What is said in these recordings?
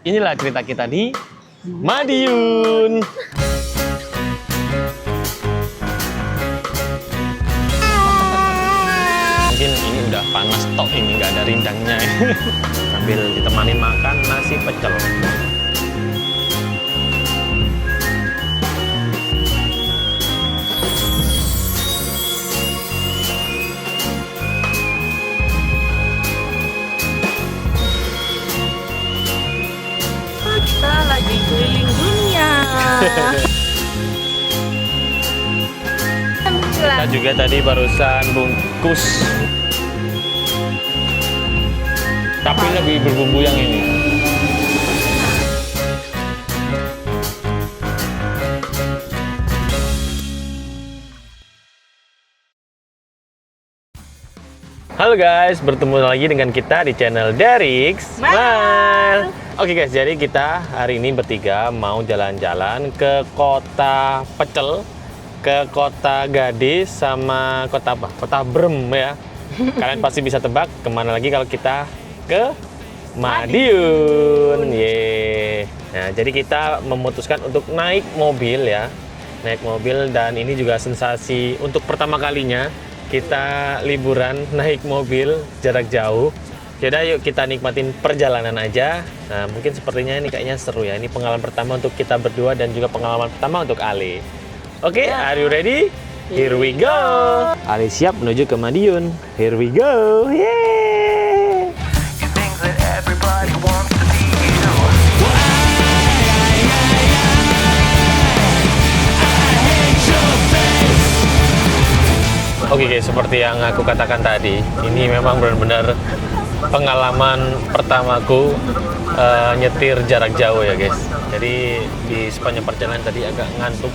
Inilah cerita kita di Madiun. Mungkin ini udah panas tok, ini nggak ada rindangnya. Sambil ditemani makan nasi pecel. Kita lagi keliling dunia. Kita juga tadi barusan bungkus, tapi lebih berbumbu yang ini. Halo guys, bertemu lagi dengan kita di channel Derix Smile. Oke guys, jadi kita hari ini bertiga mau jalan-jalan ke kota pecel, ke kota Gadis, sama kota apa? Kota Brem ya. Kalian pasti bisa tebak kemana lagi kalau kita ke Madiun. Yeay. Nah, jadi kita memutuskan untuk naik mobil ya. Naik mobil, dan ini juga sensasi untuk pertama kalinya kita liburan naik mobil jarak jauh. Yaudah, yuk kita nikmatin perjalanan aja. Nah, mungkin sepertinya ini kayaknya seru ya. Ini pengalaman pertama untuk kita berdua dan juga pengalaman pertama untuk Ali. Oke, are you ready? Here we go. Ali siap menuju ke Madiun. Here we go. Yeay. Oke guys, seperti yang aku katakan tadi, ini memang benar-benar pengalaman pertamaku nyetir jarak jauh ya guys. Jadi di sepanjang perjalanan tadi agak ngantuk.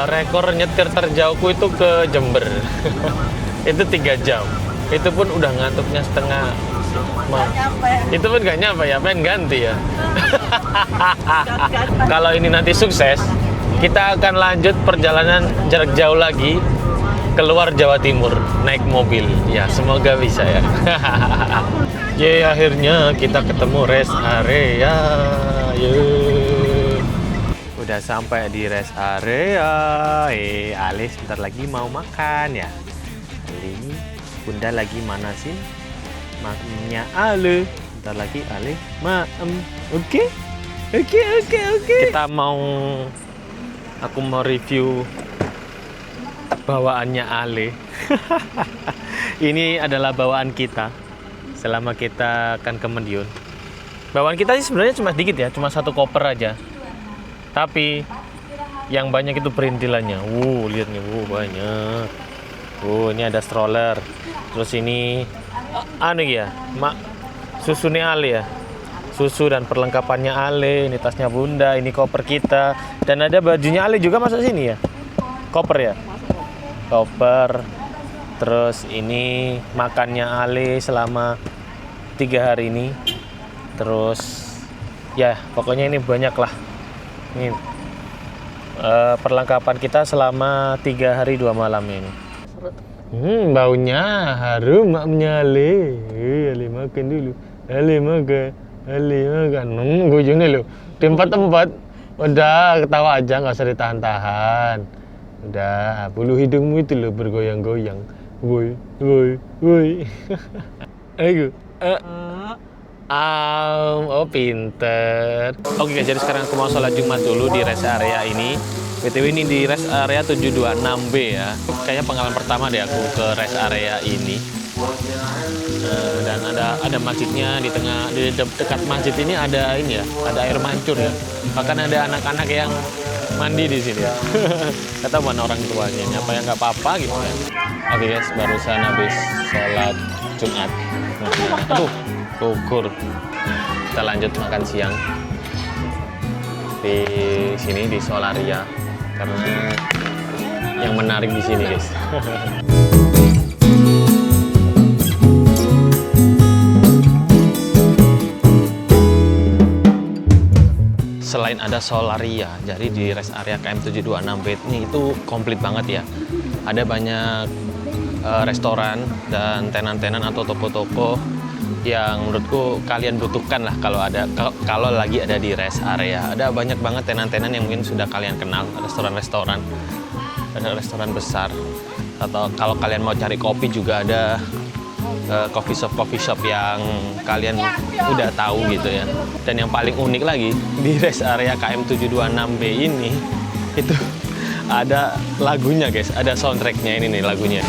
Rekor nyetir terjauhku itu ke Jember. Itu 3 jam. Itu pun udah ngantuknya setengah. Itu pun gak nyampe ya, pengen ganti ya. Kalau ini nanti sukses, kita akan lanjut perjalanan jarak jauh lagi keluar Jawa Timur naik mobil ya, semoga bisa ya. Yeay, akhirnya kita ketemu rest area. Yeay. Udah sampai di rest area. Ali sebentar lagi mau makan ya. Ali, bunda lagi manasin maknya Ali. Bentar lagi Ali Oke. Kita aku mau review bawaannya Ale. Ini adalah bawaan kita selama kita akan ke Madiun. Bawaan kita sih sebenarnya cuma sedikit ya, cuma 1 koper aja. Tapi yang banyak itu perintilannya. Lihat nih, banyak. Ini ada stroller. Terus ini ya, susunya Ale ya. Susu dan perlengkapannya Ale. Ini tasnya bunda, ini koper kita, dan ada bajunya Ale juga masuk sini ya. Koper ya. Koper, terus ini makannya Ale selama 3 hari ini, terus ya pokoknya ini banyak lah. Ini perlengkapan kita selama 3 hari 2 malam ini. Baunya harum maknya Ale. Ale makan dulu. Ale makan. Gujungnya lo tempat-tempat udah ketawa aja, nggak usah ditahan-tahan. Udah, bulu hidungmu itu loh bergoyang-goyang. Woi. Ayo. Oh, pinter. Oke guys, jadi sekarang aku mau sholat Jumat dulu di rest area ini. BTW ini di rest area 726B ya. Kayaknya pengalaman pertama deh aku ke rest area ini. Dan ada masjidnya di tengah, di dekat masjid ini ada ini ya, ada air mancur ya. Bahkan ada anak-anak yang mandi di sini ya. Kata mana orang tuanya, apa yang nggak apa-apa gitu ya. Oke guys, barusan habis sholat Jumat. Ukur. Kita lanjut makan siang di sini di Solaria, karena yang menarik di sini guys. Selain ada Solaria, jadi di rest area KM 726B ini itu komplit banget ya. Ada banyak restoran dan tenan-tenan atau toko-toko yang menurutku kalian butuhkan lah kalau lagi ada di rest area. Ada banyak banget tenan-tenan yang mungkin sudah kalian kenal, restoran-restoran, ada restoran besar. Atau kalau kalian mau cari kopi juga ada coffee shop yang kalian udah tahu gitu ya. Dan yang paling unik lagi di rest area KM 726B ini itu ada lagunya guys, ada soundtracknya ini nih lagunya.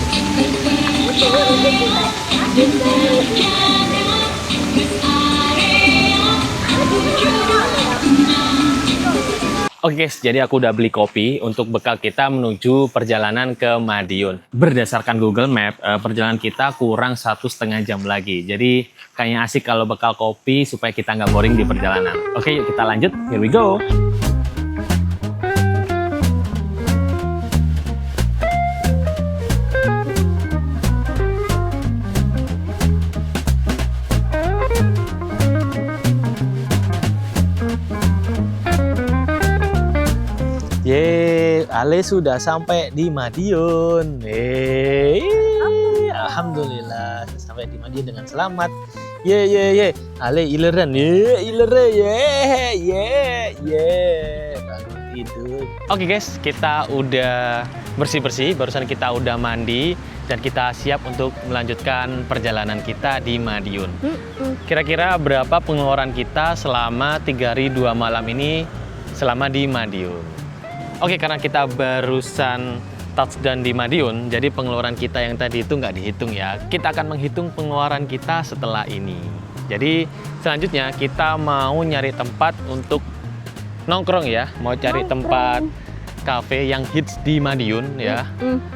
Oke guys, jadi aku udah beli kopi untuk bekal kita menuju perjalanan ke Madiun. Berdasarkan Google Map, perjalanan kita kurang 1,5 jam lagi. Jadi kayaknya asik kalau bekal kopi supaya kita nggak boring di perjalanan. Oke, yuk kita lanjut. Here we go. Ale sudah sampai di Madiun. Alhamdulillah sampai di Madiun dengan selamat. Ale ileran. Bangun tidur. Oke guys, kita udah bersih-bersih. Barusan kita udah mandi dan kita siap untuk melanjutkan perjalanan kita di Madiun. Kira-kira berapa pengeluaran kita selama 3 hari 2 malam ini selama di Madiun? Oke, karena kita barusan touchdown di Madiun, jadi pengeluaran kita yang tadi itu nggak dihitung ya. Kita akan menghitung pengeluaran kita setelah ini. Jadi selanjutnya kita mau nyari tempat untuk nongkrong ya. Mau cari tempat cafe yang hits di Madiun ya.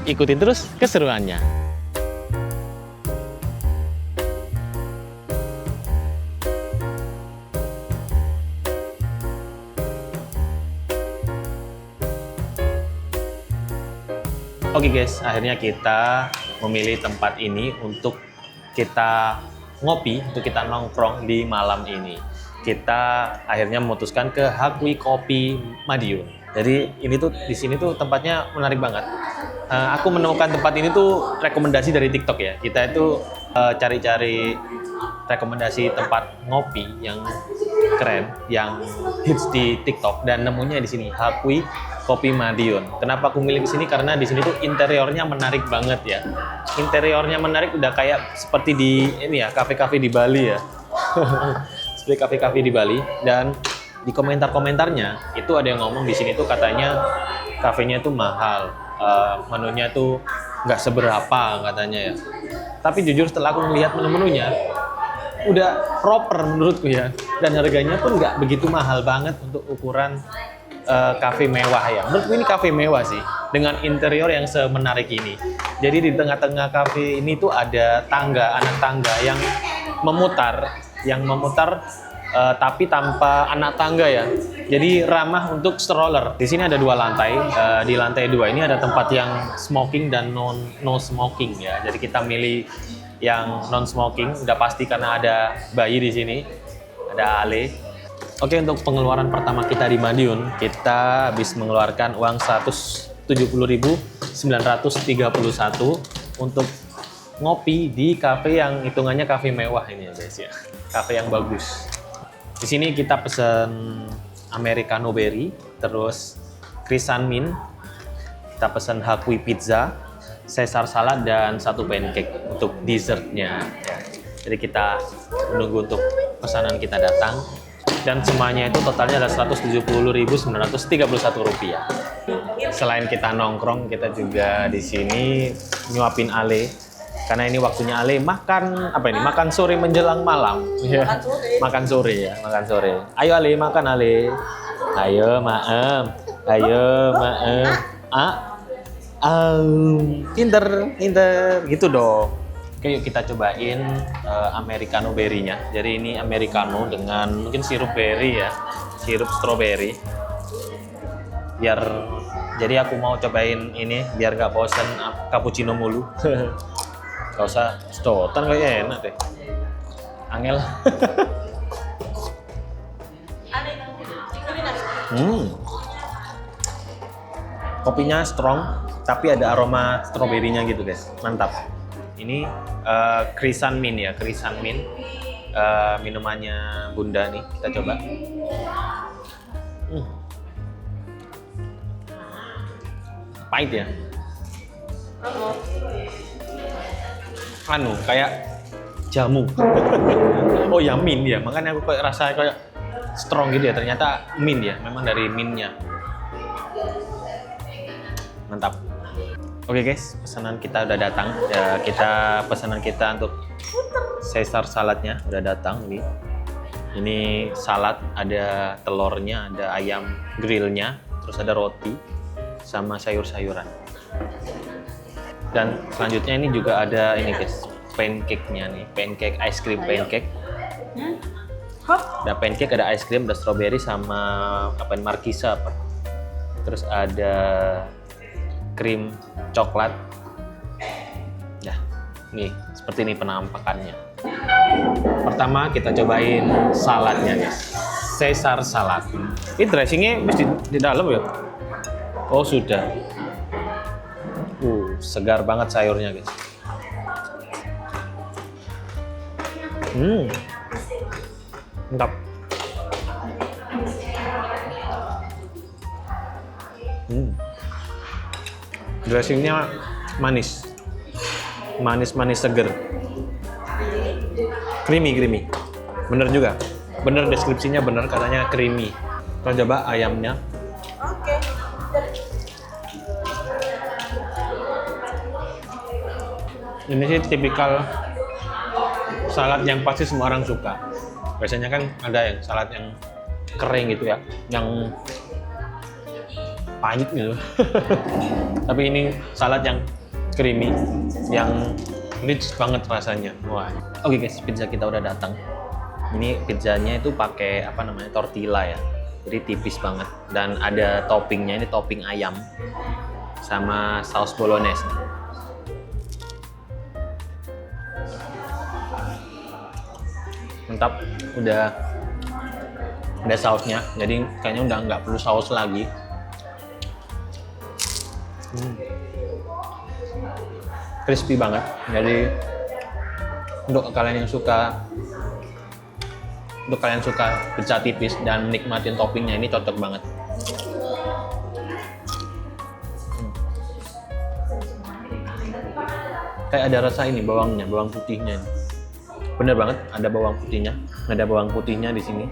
Ikutin terus keseruannya. Oke guys, akhirnya kita memilih tempat ini untuk kita ngopi, untuk kita nongkrong di malam ini. Kita akhirnya memutuskan ke Hakwi Kopi Madiun. Jadi ini tuh di sini tuh tempatnya menarik banget. Aku menemukan tempat ini tuh rekomendasi dari TikTok ya. Kita itu cari-cari rekomendasi tempat ngopi yang keren, yang hits di TikTok dan nemunya di sini Hakwi Kopi Madiun. Kenapa aku milih di sini? Karena di sini tuh interiornya menarik banget ya. Interiornya menarik udah kayak seperti di ini ya, kafe-kafe di Bali ya. Seperti kafe-kafe di Bali. Dan di komentar-komentarnya itu ada yang ngomong di sini tuh katanya kafenya tuh mahal, menunya tuh nggak seberapa katanya ya. Tapi jujur setelah aku melihat menu-menunya udah proper menurutku ya. Dan harganya pun nggak begitu mahal banget untuk ukuran kafe mewah ya. Menurutku ini kafe mewah sih dengan interior yang semenarik ini. Jadi di tengah-tengah kafe ini tuh ada tangga, anak tangga yang memutar tapi tanpa anak tangga ya. Jadi ramah untuk stroller. Di sini ada 2 lantai. Di lantai 2 ini ada tempat yang smoking dan no smoking ya. Jadi kita milih yang non smoking udah pasti karena ada bayi di sini. Ada Ale. Oke, untuk pengeluaran pertama kita di Madiun, kita habis mengeluarkan uang 170.931 untuk ngopi di kafe yang hitungannya kafe mewah ini ya guys ya. Kafe yang bagus. Di sini kita pesen Americano Berry, terus Krisan Min, kita pesen Hakwi Pizza, Caesar salad dan 1 pancake untuk dessertnya. Jadi kita menunggu untuk pesanan kita datang. Dan semuanya itu totalnya ada Rp170.931. Selain kita nongkrong, kita juga di sini nyuapin Ale. Karena ini waktunya Ale makan apa ini? Makan sore menjelang malam. Makan sore ya, makan sore. Ayo Ale, makan Ale. Ayo maem. Ayo maem. Pinter gitu dong. Oke, yuk kita cobain Americano berry-nya. Jadi ini Americano dengan mungkin sirup berry ya, sirup strawberry. Jadi aku mau cobain ini biar gak bosen cappuccino mulu. Gak usah sedotan kayaknya enak deh. Angel. Kopinya strong, tapi ada aroma stroberinya gitu guys, mantap. Ini Krisan Min ya, Krisan Min. minumannya Bunda nih, kita coba. Pahit ya? Kayak jamu. Oh ya, mint ya, makanya aku kayak rasa kayak strong gitu ya. Ternyata mint ya, memang dari mintnya. Mantap. Oke guys, pesanan kita udah datang. Ya, pesanan kita untuk Caesar saladnya udah datang nih. Ini salad, ada telurnya, ada ayam grillnya, terus ada roti sama sayur-sayuran. Dan selanjutnya ini juga ada ini guys, pancake-nya nih, pancake ice cream pancake. Ada pancake, ada ice cream, ada strawberry sama markisa apa. Terus ada krim coklat. Ya, nih seperti ini penampakannya. Pertama kita cobain saladnya guys, Caesar salad. Ini dressingnya mesti di dalam ya? Oh sudah. Segar banget sayurnya guys. Mantap. Dressingnya manis, seger, creamy. Bener juga, bener deskripsinya bener, katanya creamy. Kita coba ayamnya. Oke. Ini sih tipikal salad yang pasti semua orang suka. Biasanya kan ada yang salad yang kering gitu ya, yang pahit gitu. Tapi ini salad yang creamy, yang rich banget rasanya. Wah. Oke guys, pizza kita udah datang. Ini pizzanya itu pakai tortilla ya. Jadi tipis banget dan ada toppingnya, ini topping ayam sama saus bolognese. Mantap, udah ada sausnya, jadi kayaknya udah nggak perlu saus lagi. Crispy banget, jadi untuk kalian yang suka pizza tipis dan nikmatin toppingnya, ini cocok banget. Kayak ada rasa ini bawang putihnya. Bener banget, ada bawang putihnya di sini.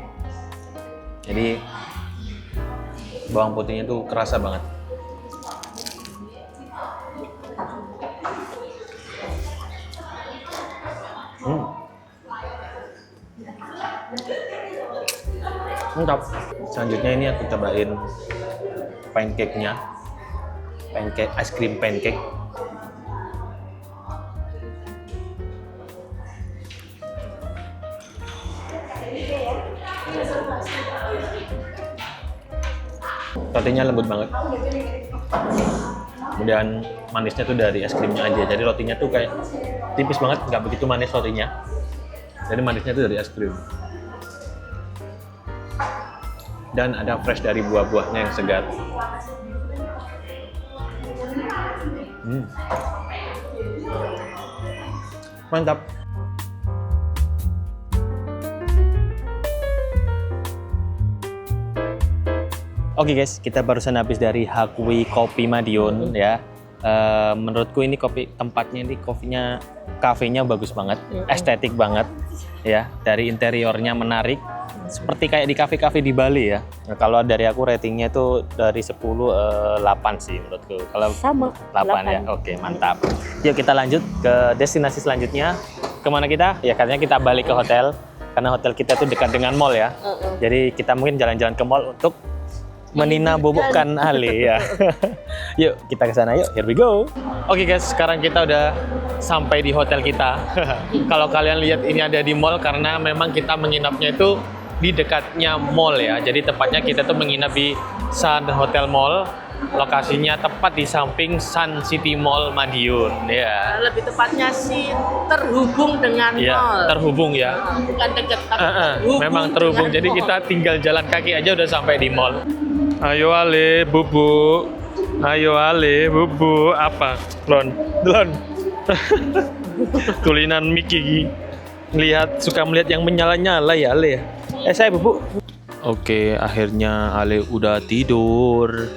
Jadi bawang putihnya tuh kerasa banget. Mantap. Selanjutnya ini aku cobain pancake-nya, ice cream pancake. Rotinya lembut banget. Kemudian manisnya tuh dari es krimnya aja. Jadi rotinya tuh kayak tipis banget, nggak begitu manis rotinya. Jadi manisnya tuh dari es krim. Dan ada fresh dari buah-buahnya yang segar. Mantap. Oke guys, kita barusan habis dari Hakui Kopi Madiun ya. Menurutku ini tempatnya ini kafenya bagus banget, estetik banget ya. Dari interiornya menarik, seperti kayak di kafe-kafe di Bali ya. Nah, kalau dari aku ratingnya itu dari 10 8 sih menurutku. Kalau sama 8 ya. Oke, mantap. Yuk kita lanjut ke destinasi selanjutnya. Kemana kita? Ya katanya kita balik ke hotel karena hotel kita tuh dekat dengan mall ya. Jadi kita mungkin jalan-jalan ke mall untuk menina bobokkan Ali ya. Yuk kita ke sana yuk. Here we go. Oke guys, sekarang kita udah sampai di hotel kita. Kalau kalian lihat ini ada di mall karena memang kita menginapnya itu di dekatnya mall ya. Jadi tepatnya kita tuh menginap di Sun Hotel Mall. Lokasinya tepat di samping Sun City Mall Madiun ya. Lebih tepatnya sih terhubung dengan mall. Terhubung ya. Bukan dekat tapi memang terhubung. Jadi kita tinggal jalan kaki aja udah sampai di mall. Ayo Ale, bubu. Ayo Ale, bubu. Apa? Lon. Tulinan Mickey. suka melihat yang menyala-nyala ya Ale ya. Saya Bubuk. Oke, akhirnya Ale udah tidur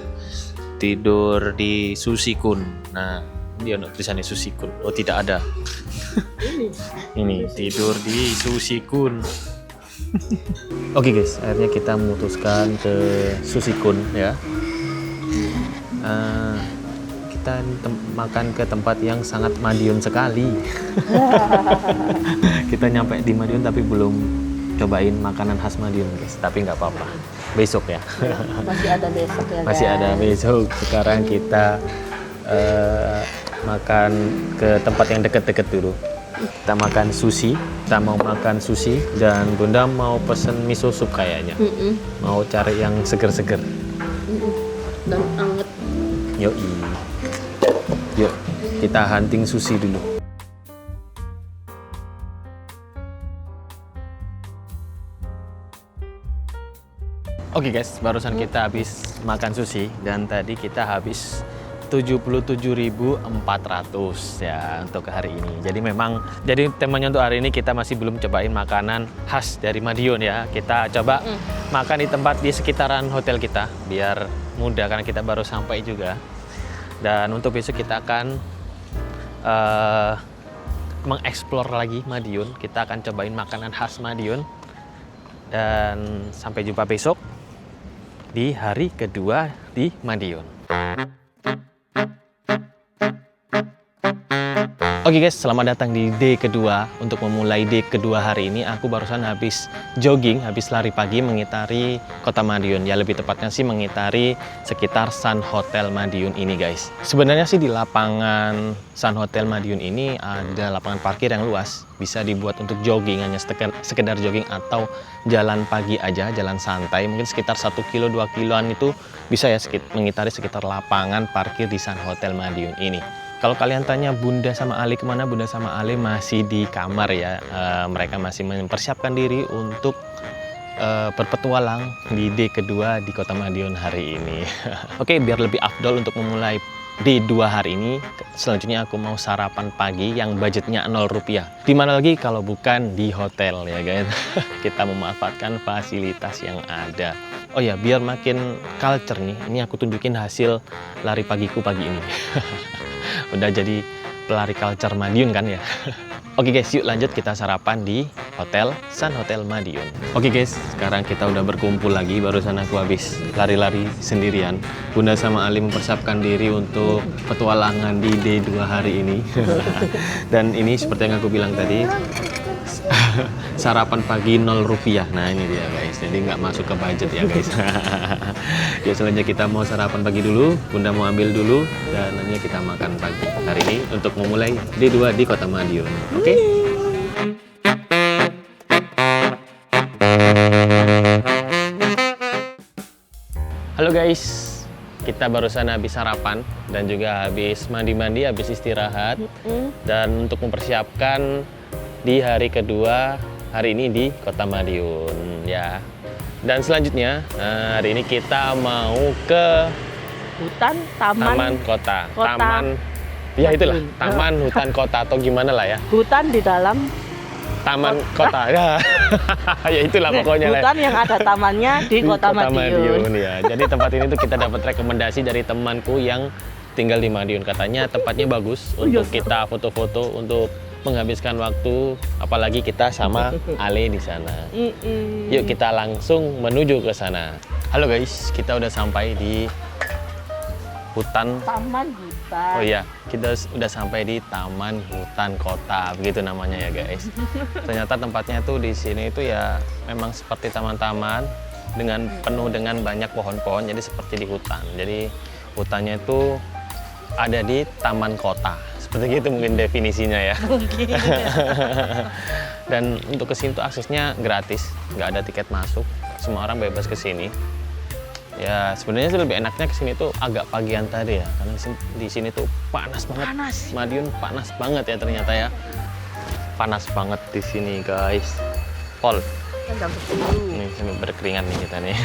di Susikun. Nah, dia ada tulisannya Susikun. Oh, tidak ada. Ini tidur di Susikun. Oke guys, akhirnya kita memutuskan ke Susikun ya. Kita makan ke tempat yang sangat Madiun sekali. Kita nyampe di Madiun tapi belum cobain makanan khas Madiun guys. Tapi nggak apa-apa, besok ya. Masih ada besok ya. Masih ada besok. Sekarang kita makan ke tempat yang deket-deket dulu. Kita makan sushi. Kita mau makan sushi dan Bunda mau pesen miso soup kayaknya. Mau cari yang seger-seger. Dan anget. Yuk, kita hunting sushi dulu. Oke guys, barusan kita habis makan sushi dan tadi kita habis 77.400 ya untuk hari ini. Jadi temanya untuk hari ini kita masih belum cobain makanan khas dari Madiun ya. Kita coba makan di tempat di sekitaran hotel kita biar mudah karena kita baru sampai juga. Dan untuk besok kita akan mengeksplor lagi Madiun. Kita akan cobain makanan khas Madiun. Dan sampai jumpa besok di hari kedua di Madiun. Oke guys, selamat datang di day kedua. Untuk memulai day kedua hari ini, aku barusan habis jogging, habis lari pagi mengitari kota Madiun. Ya lebih tepatnya sih mengitari sekitar Sun Hotel Madiun ini guys. Sebenarnya sih di lapangan Sun Hotel Madiun ini ada lapangan parkir yang luas. Bisa dibuat untuk jogging, hanya sekedar jogging atau jalan pagi aja, jalan santai. Mungkin sekitar 1 kilo, 2 kiloan itu bisa ya mengitari sekitar lapangan parkir di Sun Hotel Madiun ini. Kalau kalian tanya Bunda sama Ali kemana, Bunda sama Ali masih di kamar ya. Mereka masih mempersiapkan diri untuk berpetualang di day kedua di kota Madiun hari ini. Oke, biar lebih afdol untuk memulai day 2 hari ini, selanjutnya aku mau sarapan pagi yang budgetnya Rp0. Dimana lagi kalau bukan di hotel ya guys. Kita memanfaatkan fasilitas yang ada. Oh ya, biar makin culture nih, ini aku tunjukin hasil lari pagiku pagi ini. Udah jadi pelari culture Madiun kan ya. Oke guys, yuk lanjut kita sarapan di hotel Sun Hotel Madiun. Oke guys, sekarang kita udah berkumpul lagi. Barusan aku habis lari-lari sendirian. Bunda sama Ali mempersiapkan diri untuk petualangan di day 2 hari ini. Dan ini seperti yang aku bilang tadi, sarapan pagi Rp0. Nah ini dia guys, jadi nggak masuk ke budget ya guys. Ya selanjutnya kita mau sarapan pagi dulu, Bunda mau ambil dulu, dan nanti kita makan pagi hari ini untuk memulai day 2 di kota Madiun. Oke? Halo guys, kita barusan habis sarapan dan juga habis mandi-mandi, habis istirahat. Dan untuk mempersiapkan di hari kedua hari ini di kota Madiun ya. Dan selanjutnya hari ini kita mau ke Hutan, taman kota. Taman ya itulah, taman hutan kota atau gimana lah ya. Hutan di dalam taman kota ya. Ya itulah pokoknya lah. Hutan yang ada tamannya di kota Madiun ya. Jadi tempat ini tuh kita dapat rekomendasi dari temanku yang tinggal di Madiun. Katanya tempatnya bagus untuk kita foto-foto, untuk menghabiskan waktu, apalagi kita sama Ale di sana. Yuk kita langsung menuju ke sana. Halo guys, kita udah sampai di taman hutan. Oh iya, kita udah sampai di Taman Hutan Kota, begitu namanya ya guys. Ternyata tempatnya tuh di sini itu ya memang seperti taman-taman dengan penuh dengan banyak pohon-pohon, jadi seperti di hutan. Jadi hutannya itu ada di taman kota. Seperti itu mungkin definisinya ya. Mungkin. Dan untuk kesini tuh aksesnya gratis, nggak ada tiket masuk. Semua orang bebas kesini. Ya sebenarnya sih lebih enaknya kesini tuh agak pagian tadi ya, karena di sini tuh panas banget. Madiun panas banget ya ternyata ya. Panas banget di sini guys. Pol. Nih sambil berkeringat nih kita nih.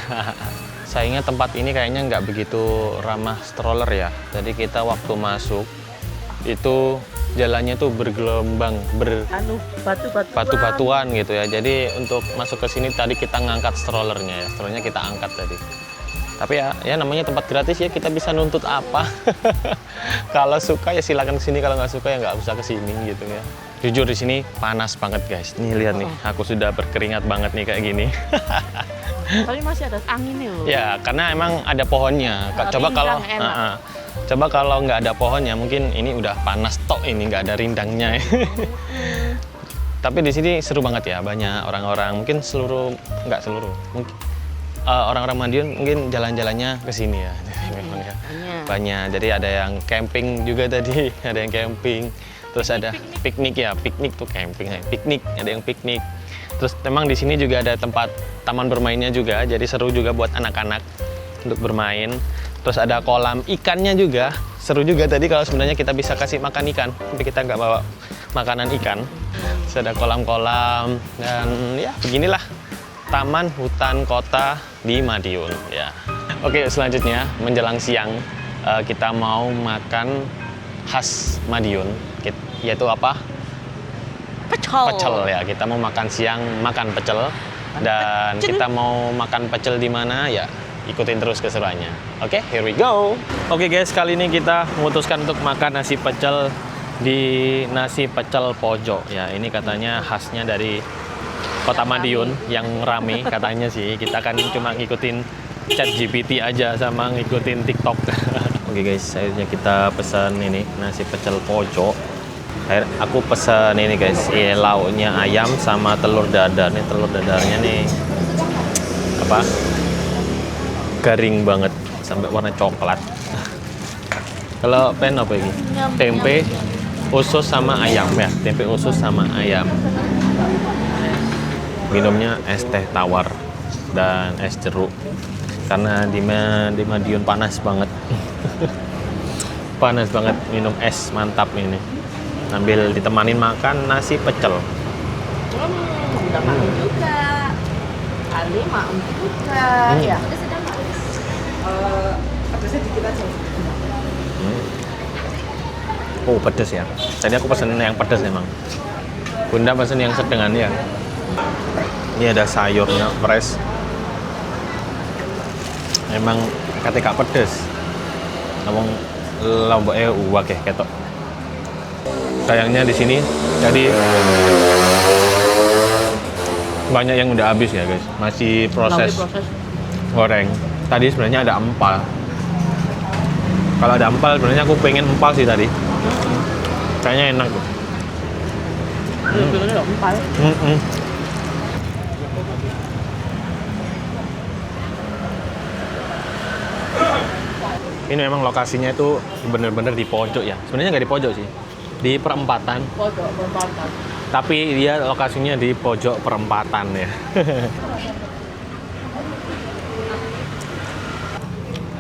Sayangnya tempat ini kayaknya nggak begitu ramah stroller ya. Jadi kita waktu masuk itu jalannya tuh bergelombang, Anu batu-batuan. batu-batuan gitu ya. Jadi untuk masuk ke sini tadi kita ngangkat strollernya ya. Strollernya kita angkat tadi. Tapi ya namanya tempat gratis ya, kita bisa nuntut apa. Kalau suka ya silakan ke sini, kalau nggak suka ya nggak usah ke sini gitu ya. Jujur di sini panas banget guys. Nih lihat nih, aku sudah berkeringat banget nih kayak gini. Tapi masih ada anginnya loh. Ya, karena emang ada pohonnya. Coba kalau Rindang enak. coba kalau nggak ada pohonnya, mungkin ini udah panas tok, ini nggak ada rindangnya. Tapi di sini seru banget ya, banyak orang-orang, mungkin nggak seluruh, mungkin orang-orang Madiun mungkin jalan-jalannya ke sini ya. Memang ya. Banyak. Jadi ada yang camping juga tadi, ada yang camping. Terus ada piknik ya, piknik tuh camping, piknik, ada yang piknik. Terus memang di sini juga ada tempat taman bermainnya juga, jadi seru juga buat anak-anak untuk bermain. Terus ada kolam ikannya juga, seru juga tadi kalau sebenarnya kita bisa kasih makan ikan, tapi kita nggak bawa makanan ikan. Terus ada kolam-kolam dan ya beginilah taman hutan kota di Madiun ya. Oke, selanjutnya menjelang siang kita mau makan khas Madiun, yaitu apa? Pecel ya. Kita mau makan siang, makan pecel. Dan kita mau makan pecel di mana ya? Ikutin terus keseruannya. Oke, here we go. Oke guys, kali ini kita memutuskan untuk makan nasi pecel di Nasi Pecel Pojok ya. Ini katanya khasnya dari Kota Madiun yang rame katanya sih. Kita kan cuma ngikutin ChatGPT aja sama ngikutin TikTok. Oke guys, akhirnya kita pesan ini nasi pecel pojok. Aku pesan ini guys, lauknya ayam sama telur dadar. Nih telur dadarnya nih apa? Garing banget sampai warna coklat. Kalau pen apa ini? Tempe, usus sama ayam ya. Tempe usus sama ayam. Minumnya es teh tawar dan es jeruk. Karena di Madiun panas banget. Panas banget, minum es mantap ini. Sambil ditemanin makan nasi pecel. Udah makan juga. Ali makan juga. Ya. Pedasnya dikit aja. Oh, pedas ya. Tadi aku pesen yang pedas emang. Bunda pesen yang sedengan ya. Ini ada sayurnya fresh. Emang ketika pedes. Ngomong lomboknya wakeh ketok. Sayangnya di sini jadi banyak yang udah habis ya guys. Masih proses goreng. Tadi sebenarnya ada empal. Kalau ada empal sebenarnya aku pengen empal sih tadi. Kayaknya enak tuh. Bener-bener empal. Ini memang lokasinya itu bener-bener di pojok ya. Sebenarnya nggak di pojok sih, di perempatan. Pojok perempatan. Tapi dia lokasinya di pojok perempatan ya.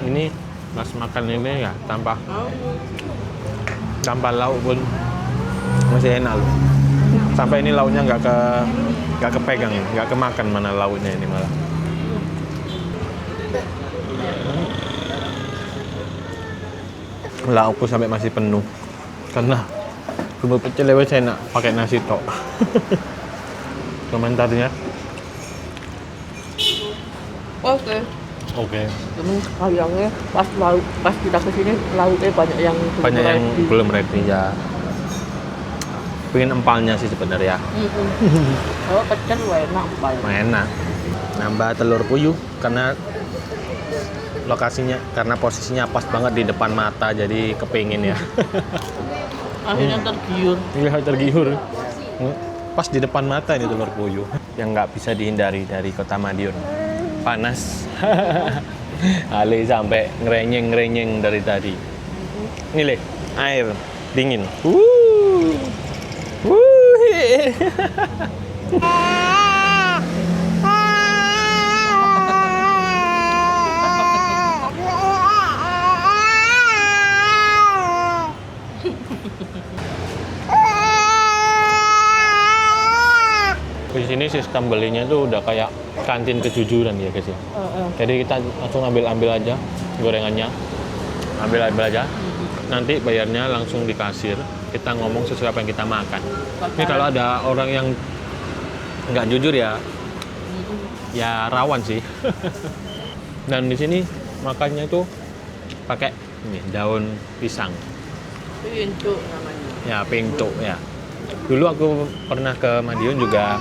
Ini pas makan ini ya tanpa lauk pun masih enak loh. Sampai ini lauknya nggak kepegang, nggak kemakan mana lauknya ini malah. Laukku sampai masih penuh karena bumbu pecel lewat saya enak pakai nasi tok. Komentarnya oke. Cuman sayangnya pas kita kesini lauknya banyak yang belum ready ya. Pengen empalnya sih sebenarnya. Kalau pecel enak banget. Enak. Nambah telur puyuh karena lokasinya, karena posisinya pas banget di depan mata, jadi kepingin ya. Akhirnya tergiur. Iya, tergiur. Pas di depan mata ini telur puyuh. Yang nggak bisa dihindari dari Kota Madiun. Panas. Ali sampai ngerenyeng-ngerenyeng dari tadi. Ini Le, air dingin. Di sini sistem belinya tuh udah kayak kantin kejujuran ya guys ya. Jadi kita langsung ambil aja gorengannya, ambil aja. Nanti bayarnya langsung di kasir. kita ngomong sesuai apa yang kita makan. Ini kalau ada orang yang nggak jujur ya rawan sih. Dan di sini makannya itu pakai ini daun pisang. Pintu namanya. Ya, pintu ya. Dulu aku pernah ke Madiun juga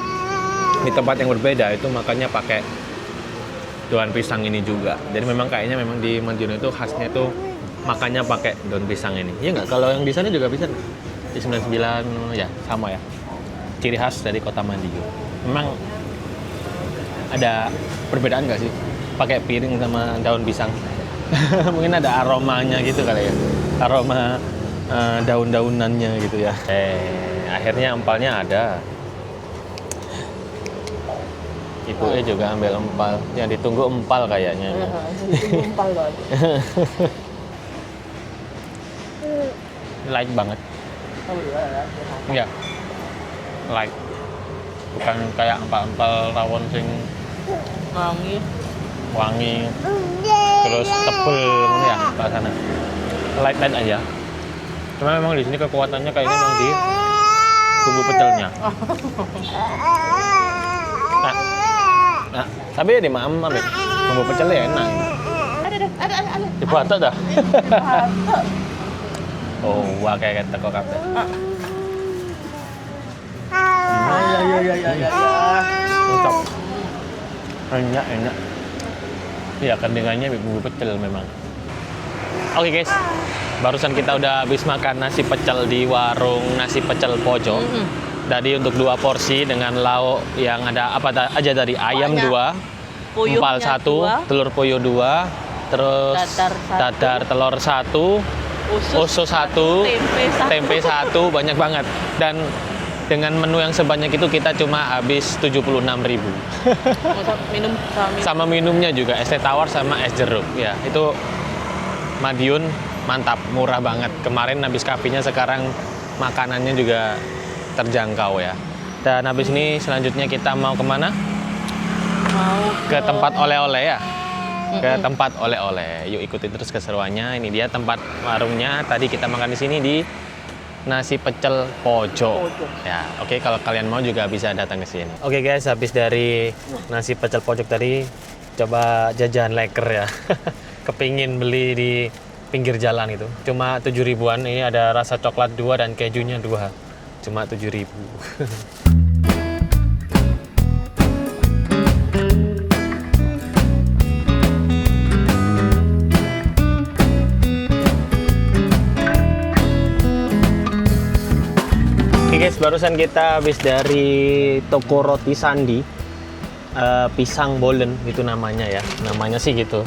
di tempat yang berbeda, itu makannya pakai daun pisang ini juga. Jadi memang kayaknya memang di Madiun itu khasnya itu makannya pakai daun pisang ini. Iya nggak? Kalau yang di sana juga bisa di 99 ya sama ya. Ciri khas dari kota Madiun. Memang ada perbedaan nggak sih pakai piring sama daun pisang? Mungkin ada aromanya gitu kali ya. Aroma daun-daunannya gitu ya. Akhirnya empalnya ada. Ibu juga ambil empal. Yang ditunggu empal kayaknya. Empal loh. Light banget. Iya. Light. Bukan kayak empal-empal rawon sing wangi. Terus tebel ya ke sana. Light aja. Cuma memang di sini kekuatannya kayaknya memang di bumbu pecelnya. Nah, tapi ya di mam ambil bumbu pecelnya enak. Ada. Dibuat dah. Oh, wah kayak teko kabeh. Ya. Mantap. Enak. Iya, kandungannya bumbu pecel memang. Oke guys, barusan kita udah habis makan nasi pecel di warung nasi pecel Pojo. Tadi untuk 2 porsi dengan lauk yang ada apa aja dari ayam 2, empal 1, telur puyuh 2, terus dadar telur 1, usus 1, tempe 1, banyak banget. Dan dengan menu yang sebanyak itu kita cuma habis 76.000. Minum sama minumnya juga es teh tawar sama es jeruk. Ya, itu Madiun mantap, murah banget. Kemarin habis kopinya, sekarang makanannya juga terjangkau ya. Dan habis ini selanjutnya kita mau kemana? Mau ke tempat oleh-oleh ya. Ke tempat oleh-oleh. Yuk ikutin terus keseruannya. Ini dia tempat warungnya. Tadi kita makan di sini di Nasi Pecel Pojo. Ya, oke, kalau kalian mau juga bisa datang ke sini. Oke guys, habis dari Nasi Pecel Pojo tadi, coba jajan leker ya. Kepingin beli di pinggir jalan itu. Cuma 7.000-an. Ini ada rasa coklat 2 dan kejunya 2. Cuma 7.000. Oke guys, barusan kita habis dari toko roti Sandi. Pisang bolen itu namanya ya. Namanya sih gitu.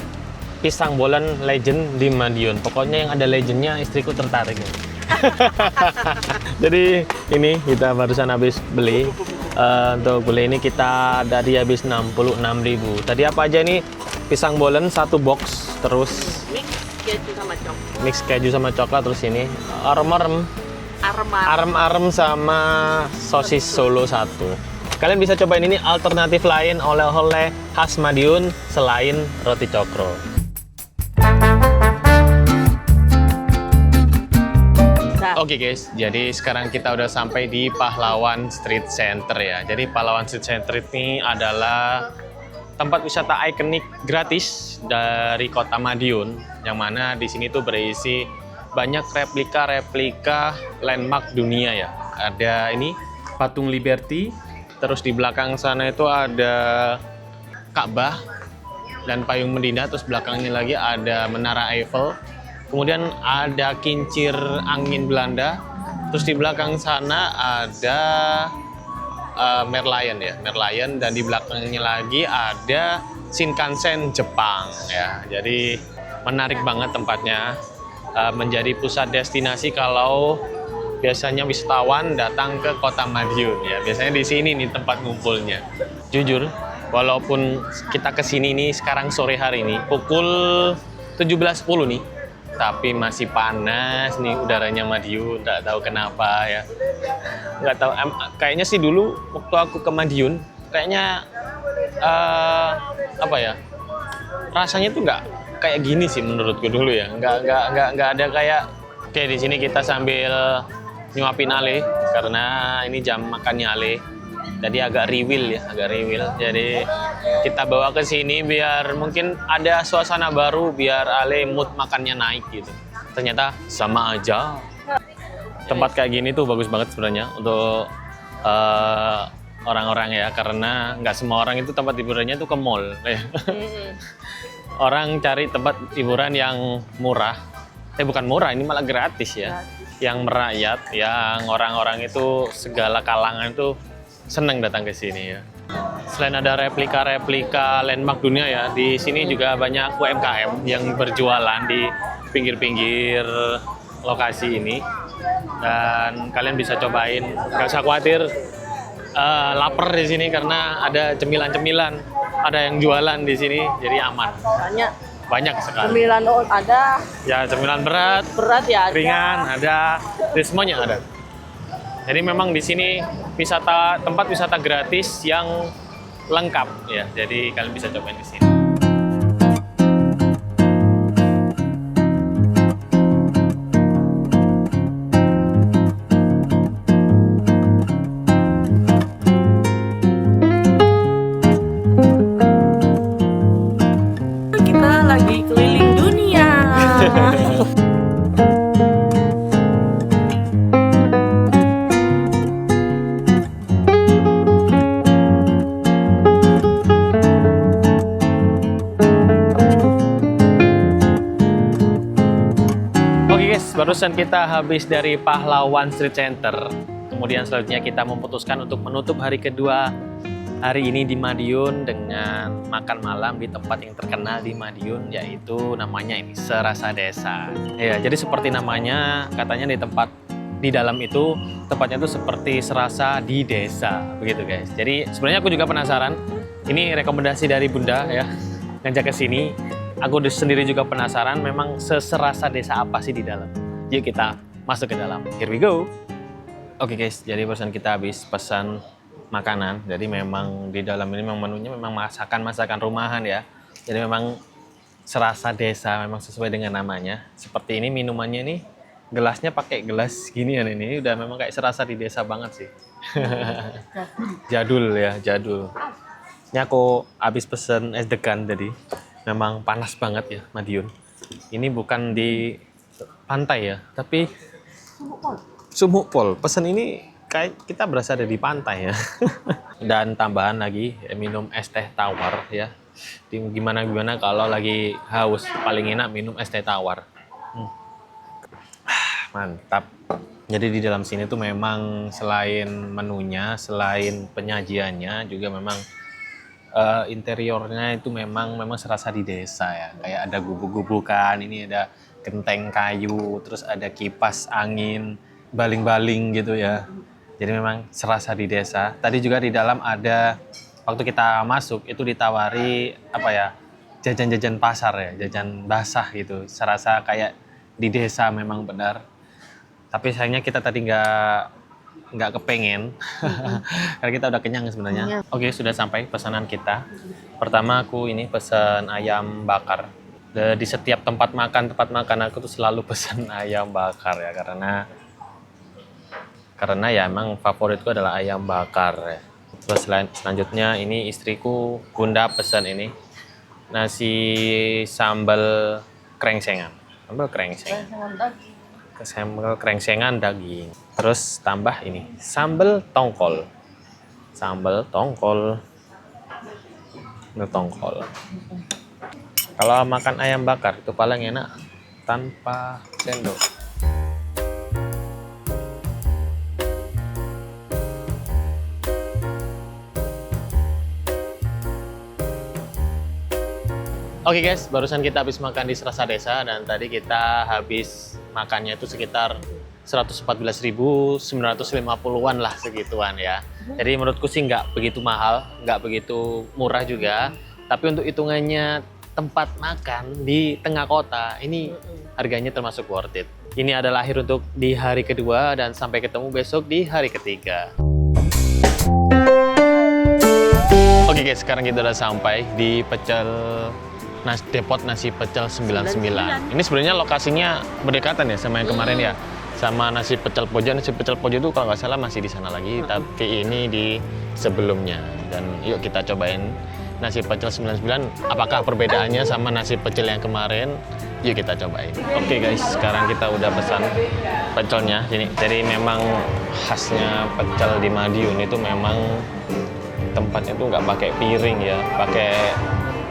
Pisang bolen legend di Madiun. Pokoknya yang ada legendnya istriku tertarik. Jadi ini kita barusan habis beli. Untuk beli ini kita tadi habis 66.000. Tadi apa aja nih? Pisang bolen 1 box, terus mix keju sama coklat, terus ini arem sama sosis Solo 1. Kalian bisa cobain ini alternatif lain oleh-oleh khas Madiun selain roti cokro. Oke guys, jadi sekarang kita udah sampai di Pahlawan Street Center ya. Jadi Pahlawan Street Center ini adalah tempat wisata ikonik gratis dari kota Madiun, yang mana di sini tuh berisi banyak replika landmark dunia ya. Ada ini patung Liberty, terus di belakang sana itu ada Ka'bah dan payung Medina, terus belakangnya lagi ada Menara Eiffel. Kemudian ada kincir angin Belanda, terus di belakang sana ada Merlion ya, Merlion, dan di belakangnya lagi ada Shinkansen Jepang ya. Jadi menarik banget tempatnya, menjadi pusat destinasi kalau biasanya wisatawan datang ke kota Madiun ya. Biasanya di sini nih tempat ngumpulnya. Jujur, walaupun kita kesini nih sekarang sore hari ini pukul 17.10 nih, tapi masih panas nih udaranya Madiun, nggak tahu kenapa ya. Nggak tahu, kayaknya sih dulu waktu aku ke Madiun, kayaknya apa ya, rasanya tuh nggak kayak gini sih menurutku dulu ya. Nggak ada kayak, oke di sini kita sambil nyuapin Ale karena ini jam makannya Ale. Jadi agak riwil ya, agak riwil. Jadi kita bawa ke sini biar mungkin ada suasana baru, biar Ale mood makannya naik gitu. Ternyata sama aja. Tempat kayak gini tuh bagus banget sebenarnya untuk orang-orang ya, karena nggak semua orang itu tempat hiburannya tuh ke mall. Orang cari tempat hiburan yang murah. Bukan murah, ini malah gratis ya. Yang merakyat, yang orang-orang itu segala kalangan itu seneng datang ke sini ya. Selain ada replika-replika landmark dunia ya, di sini juga banyak UMKM yang berjualan di pinggir-pinggir lokasi ini. Dan kalian bisa cobain, nggak usah khawatir lapar di sini karena ada cemilan-cemilan, ada yang jualan di sini, jadi aman. Banyak sekali. Cemilan ada. Ya, cemilan berat Ya ada. ringan ada, semuanya ada. Jadi memang di sini tempat wisata gratis yang lengkap ya. Jadi kalian bisa cobain di sini. Kita lagi keliling dunia. Oke guys, barusan kita habis dari Pahlawan Street Center. Kemudian selanjutnya kita memutuskan untuk menutup hari kedua hari ini di Madiun dengan makan malam di tempat yang terkenal di Madiun, yaitu namanya ini Serasa Desa. Ya, jadi seperti namanya, katanya di dalam itu tempatnya itu seperti serasa di desa, begitu guys. Jadi sebenarnya aku juga penasaran. Ini rekomendasi dari Bunda ya, ngajak ke sini. Aku sendiri juga penasaran, memang seserasa desa apa sih di dalam. Yuk kita masuk ke dalam. Here we go. Oke guys, jadi barusan kita habis pesan makanan. Jadi memang di dalam ini memang menunya memang masakan rumahan ya. Jadi memang serasa desa, memang sesuai dengan namanya. Seperti ini minumannya nih, gelasnya pakai gelas ginian ini. Udah memang kayak serasa di desa banget sih. Jadul ya, jadul. Ini aku habis pesen es degan tadi. Memang panas banget ya Madiun. Ini bukan di pantai ya, tapi Sumuk Pol. Pesan ini kayak kita berasa ada di pantai ya. Dan tambahan lagi minum es teh tawar ya. Gimana kalau lagi haus, paling enak minum es teh tawar. Mantap. Jadi di dalam sini tuh memang selain menunya, selain penyajiannya juga memang interiornya itu memang serasa di desa ya. Kayak ada gubuk-gubukan, ini ada genteng kayu, terus ada kipas angin, baling-baling gitu ya. Jadi memang serasa di desa. Tadi juga di dalam ada, waktu kita masuk itu ditawari apa ya, jajan-jajan pasar ya, jajan basah gitu. Serasa kayak di desa memang benar. Tapi sayangnya kita tadi nggak kepengen karena kita udah kenyang sebenarnya. Oke, sudah sampai pesanan kita. Pertama aku ini pesan ayam bakar. Di setiap tempat makan aku tuh selalu pesan ayam bakar ya, karena ya emang favoritku adalah ayam bakar ya. Terus selanjutnya ini istriku Bunda pesan ini nasi sambal krengsengan. Sambal krengsengan daging. Terus tambah ini sambal tongkol. Ini tongkol. Kalau makan ayam bakar itu paling enak tanpa sendok. Oke guys, barusan kita habis makan di Serasa Desa dan tadi kita habis makannya itu sekitar 114.950-an lah segituan ya. Jadi menurutku sih nggak begitu mahal, nggak begitu murah juga. Tapi untuk hitungannya tempat makan di tengah kota, ini harganya termasuk worth it. Ini adalah akhir untuk di hari kedua dan sampai ketemu besok di hari ketiga. Oke guys, sekarang kita udah sampai di Depot Nasi Pecel 99. Ini sebenarnya lokasinya berdekatan ya sama yang kemarin ya. sama nasi pecel pojo. Nasi pecel pojo itu kalau nggak salah masih di sana lagi, tapi ini di sebelumnya. Dan yuk kita cobain nasi pecel 99. Apakah perbedaannya sama nasi pecel yang kemarin? Yuk kita cobain. Oke guys, sekarang kita udah pesan pecelnya sini. Jadi memang khasnya pecel di Madiun itu memang tempatnya tuh nggak pakai piring ya, pakai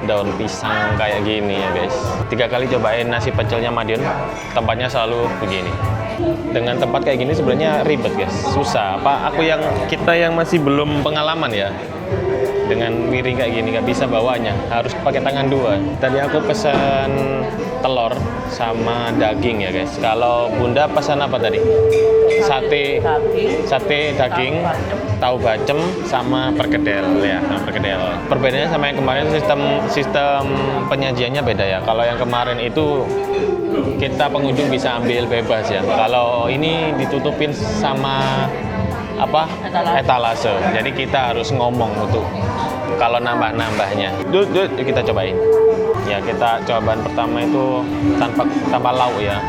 daun pisang kayak gini ya guys. 3 kali cobain nasi pecelnya Madiun, tempatnya selalu begini. Dengan tempat kayak gini sebenarnya ribet guys, susah. Kita yang masih belum pengalaman ya, dengan piring kayak gini nggak bisa bawanya, harus pakai tangan 2. Tadi aku pesan telur sama daging ya guys. Kalau Bunda pesan apa tadi? Sate daging, tahu bacem sama perkedel ya, sama perkedel. Perbedaannya sama yang kemarin sistem penyajiannya beda ya. Kalau yang kemarin itu kita pengunjung bisa ambil bebas ya. Kalau ini ditutupin sama etalase. Jadi kita harus ngomong untuk kalau nambah-nambahnya. Yuk kita cobain. Ya, kita cobaan pertama itu tanpa lauk ya.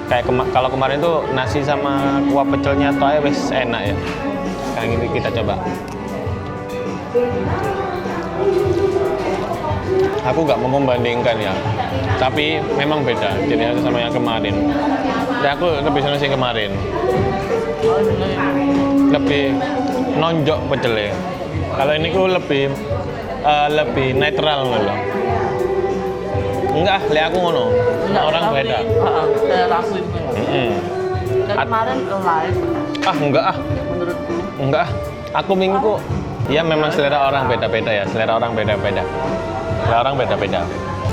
Kayak kalau kemarin tuh nasi sama kuah pecelnya tuh aja wes enak ya. Sekarang ini kita coba. Aku nggak mau membandingkan ya, tapi memang beda jadi sama yang kemarin. Dan aku lebih senang sih kemarin, lebih nonjok pecelnya. Kalau ini ku lebih netral loh. Enggak, lihat aku ngono. Orang beda. Saya rasain kemarin live. Enggak Menurutku. Enggak. Aku minggu ya memang selera orang beda-beda ya. Selera orang beda-beda.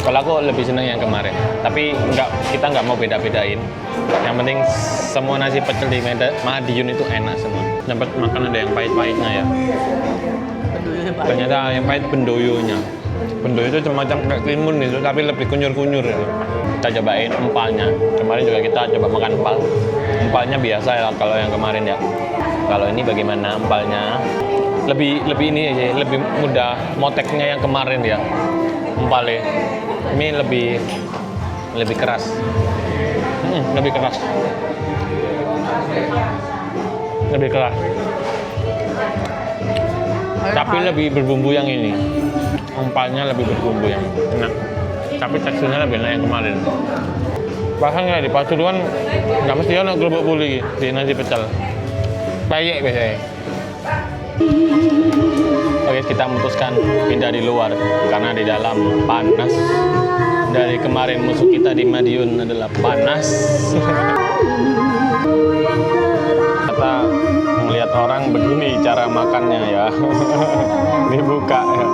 Kalau aku lebih senang yang kemarin. Tapi kita nggak mau beda-bedain. Yang penting semua nasi pecel di Madiun itu enak semua. Dapat makan ada yang pahit-pahitnya ya. Ternyata yang pahit bendoyonya. Bendoyo itu semacam kayak timun itu, tapi lebih kunyur-kunyur gitu. Kita cobain empalnya. Kemarin juga kita coba makan empal. Empalnya biasa ya kalau yang kemarin ya. Kalau ini bagaimana empalnya? Lebih ini aja, lebih mudah moteknya yang kemarin ya. Empalnya. Ini lebih keras. Lebih keras. Tapi lebih berbumbu yang ini. Empalnya lebih berbumbu yang enak. Tapi teksturnya lebih enak yang kemarin. Bahkan ya di Pasuruan nggak mesti ada kerupuk puli di nasi pecel. Payek biasanya. Oke, kita memutuskan pindah di luar karena di dalam panas. Dari kemarin musuh kita di Madiun adalah panas. Kita melihat orang begini cara makannya ya. Dibuka ya.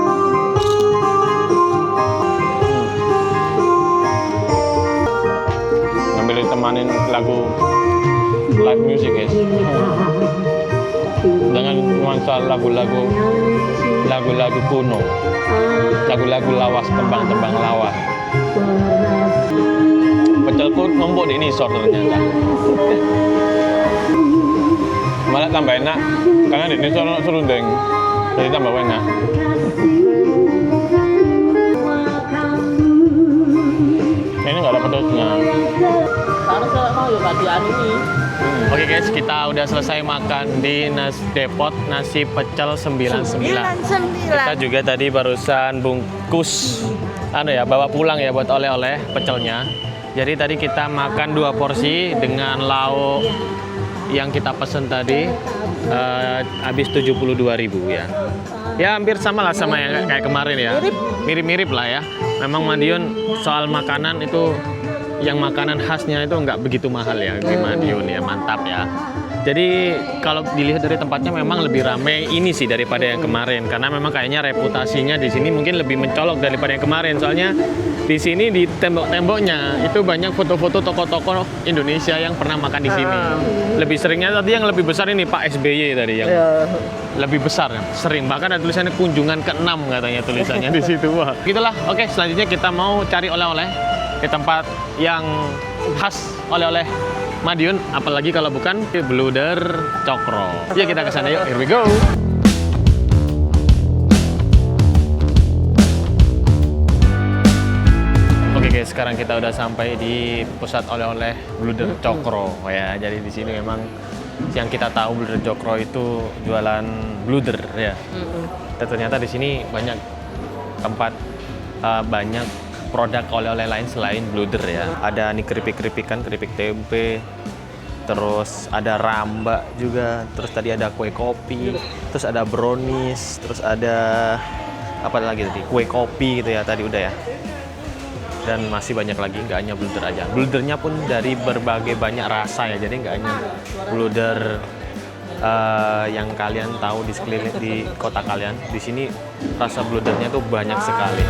Sambil ditemanin lagu live music guys. Dengan nuansa lagu-lagu kuno, lagu-lagu lawas, tembang-tembang lawas. Pecelku numpuk di ini ternyata. Malah tambah enak karena di ini serundeng, jadi tambah enak. Ini nggak ada pedasnya. Harus mau ya bagian ini. Oke guys, kita udah selesai makan di Depot nasi pecel 99. Kita juga tadi barusan bungkus bawa pulang ya buat oleh-oleh pecelnya. Jadi tadi kita makan 2 porsi dengan lauk yang kita pesen tadi habis 72.000 ya. Ya hampir sama lah sama yang kayak kemarin ya. Mirip-mirip lah ya. Memang Madiun soal makanan itu yang makanan khasnya itu nggak begitu mahal ya di Madiun ya, mantap ya. Jadi kalau dilihat dari tempatnya memang lebih ramai ini sih daripada yang kemarin karena memang kayaknya reputasinya di sini mungkin lebih mencolok daripada yang kemarin. Soalnya di sini di tembok-temboknya itu banyak foto-foto tokoh-tokoh Indonesia yang pernah makan di sini. Lebih seringnya tadi yang lebih besar ini Pak SBY tadi yang lebih besar sering, bahkan ada tulisannya kunjungan ke-6 katanya tulisannya di situ. Wah, gitulah. Oke, selanjutnya kita mau cari oleh-oleh di tempat yang khas oleh-oleh Madiun, apalagi kalau bukan Bluder Cokro. Ya kita ke sana yuk, here we go. Oke guys, sekarang kita udah sampai di pusat oleh-oleh Bluder Cokro ya. Jadi di sini memang yang kita tahu Bluder Cokro itu jualan bluder ya. Dan ternyata di sini banyak tempat banyak produk oleh-oleh lain selain bluder ya. Ada nih keripik-keripikan, keripik tempe, terus ada ramba juga, terus tadi ada kue kopi, terus ada brownies, terus ada apa lagi tadi, kue kopi gitu ya tadi udah ya. Dan masih banyak lagi, nggak hanya bluder aja. Bludernya pun dari berbagai banyak rasa ya, jadi nggak hanya bluder yang kalian tahu di sekeliling di kota kalian. Di sini rasa bludernya tuh banyak sekali.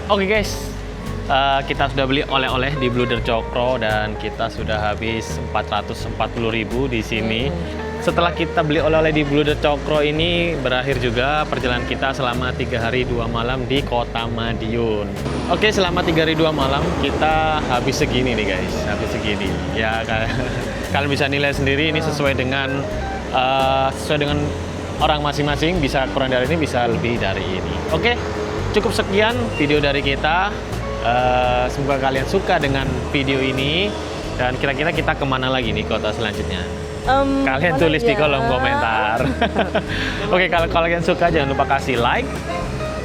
Oke guys, kita sudah beli oleh-oleh di Bluder Cokro dan kita sudah habis 440.000 di sini. Setelah kita beli oleh-oleh di Bluder Cokro ini, berakhir juga perjalanan kita selama 3 hari 2 malam di Kota Madiun. Oke, selama 3 hari 2 malam kita habis segini nih guys, habis segini. Ya kalian bisa nilai sendiri ini sesuai dengan orang masing-masing, bisa kurang dari ini, bisa lebih dari ini. Oke. Cukup sekian video dari kita. Semoga kalian suka dengan video ini. Dan kira-kira kita kemana lagi nih kota selanjutnya? Kalian tulis di kolom komentar. Oke, kalau kalian suka jangan lupa kasih like,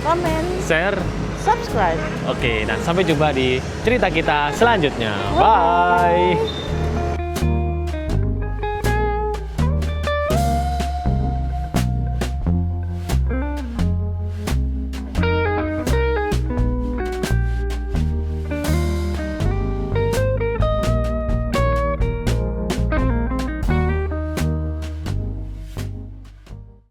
Komen, share, subscribe. Oke, dan sampai jumpa di cerita kita selanjutnya. Bye.